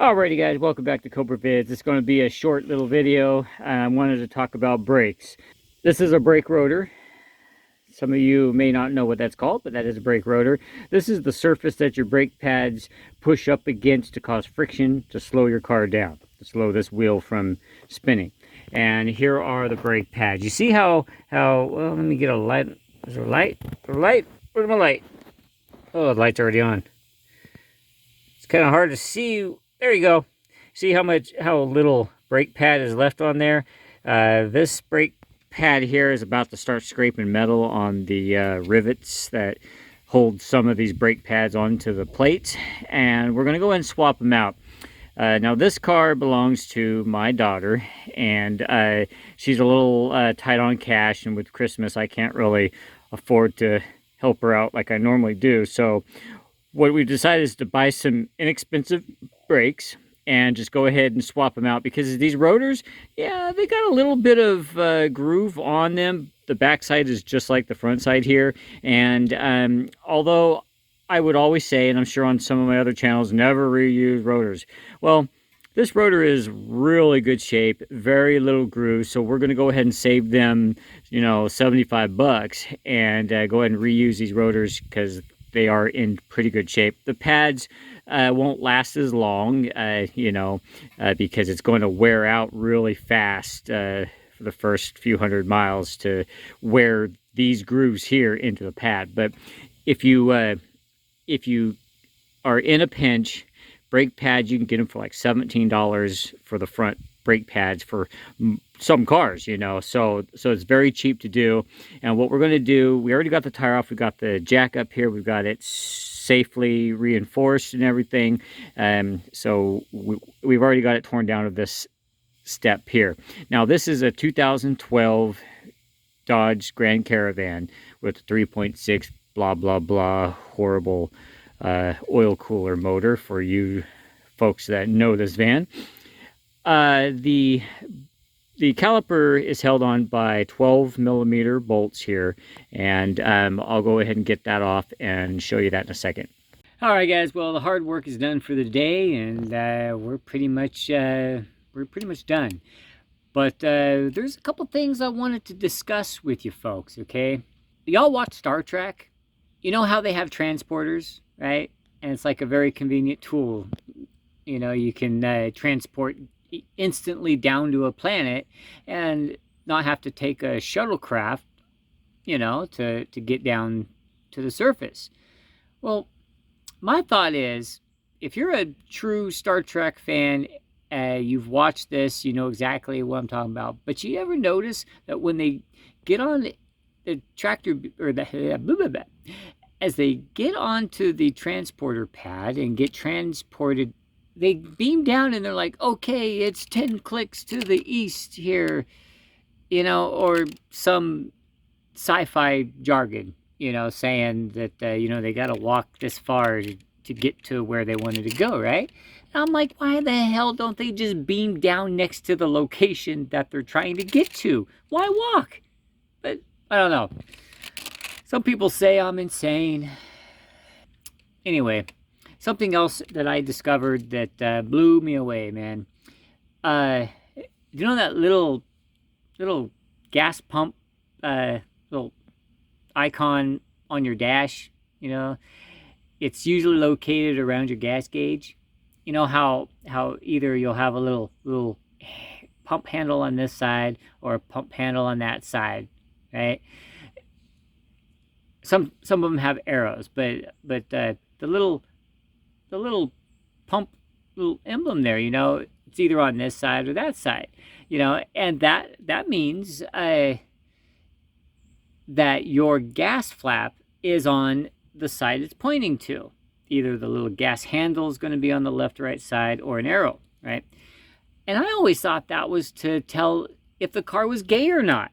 Alrighty guys, welcome back to Cobra Vids. It's going to be a short little video. I wanted to talk about brakes. This is a brake rotor. Some of you may not know what that's called, but that is a brake rotor. This is the surface that your brake pads push up against to cause friction to slow your car down, to slow this wheel from spinning. And here are the brake pads. You see how well, let me get a light. Is there a light? Is there a light? Where's my light? Oh, the light's already on. It's kind of hard to see. There you go. See how little brake pad is left on there? This brake pad here is about to start scraping metal on the rivets that hold some of these brake pads onto the plates, and we're going to go ahead and swap them out. Now this car belongs to my daughter, and she's a little tight on cash, and with Christmas I can't really afford to help her out like I normally do. So what we've decided is to buy some inexpensive brakes and just go ahead and swap them out, because these rotors, yeah, they got a little bit of groove on them. The backside is just like the front side here, and although I would always say, and I'm sure on some of my other channels, never reuse rotors. Well, this rotor is really good shape, very little groove, so we're going to go ahead and save them, you know, 75 bucks and go ahead and reuse these rotors because they are in pretty good shape. The pads won't last as long, because it's going to wear out really fast for the first few hundred miles to wear these grooves here into the pad. But if you are in a pinch, brake pads, you can get them for like $17 for the front brake pads for some cars, so it's very cheap to do. And what we're going to do, we already got the tire off, we got the jack up here, we've got it safely reinforced and everything, so we've already got it torn down to this step here. Now this is a 2012 Dodge Grand Caravan with 3.6 blah blah blah horrible oil cooler motor for you folks that know this van. The caliper is held on by 12mm bolts here, and I'll go ahead and get that off and show you that in a second. Alright guys, well, the hard work is done for the day, and we're pretty much done. But there's a couple things I wanted to discuss with you folks, okay? Y'all watch Star Trek? You know how they have transporters, right? And it's like a very convenient tool. You can transport instantly down to a planet and not have to take a shuttlecraft, to get down to the surface. Well, my thought is, if you're a true Star Trek fan, you've watched this, you know exactly what I'm talking about. But you ever notice that when they get on the tractor, or as they get onto the transporter pad and get transported, they beam down and they're like, okay, it's 10 clicks to the east here, or some sci-fi jargon, saying that, they got to walk this far to get to where they wanted to go, right? And I'm like, why the hell don't they just beam down next to the location that they're trying to get to? Why walk? But I don't know. Some people say I'm insane. Anyway, something else that I discovered that blew me away, man. You know that little gas pump, little icon on your dash? It's usually located around your gas gauge. You know how either you'll have a little pump handle on this side or a pump handle on that side, right? Some of them have arrows, but the little pump, little emblem there, it's either on this side or that side, and that means that your gas flap is on the side it's pointing to. Either the little gas handle is going to be on the left or right side, or an arrow, right? And I always thought that was to tell if the car was gay or not.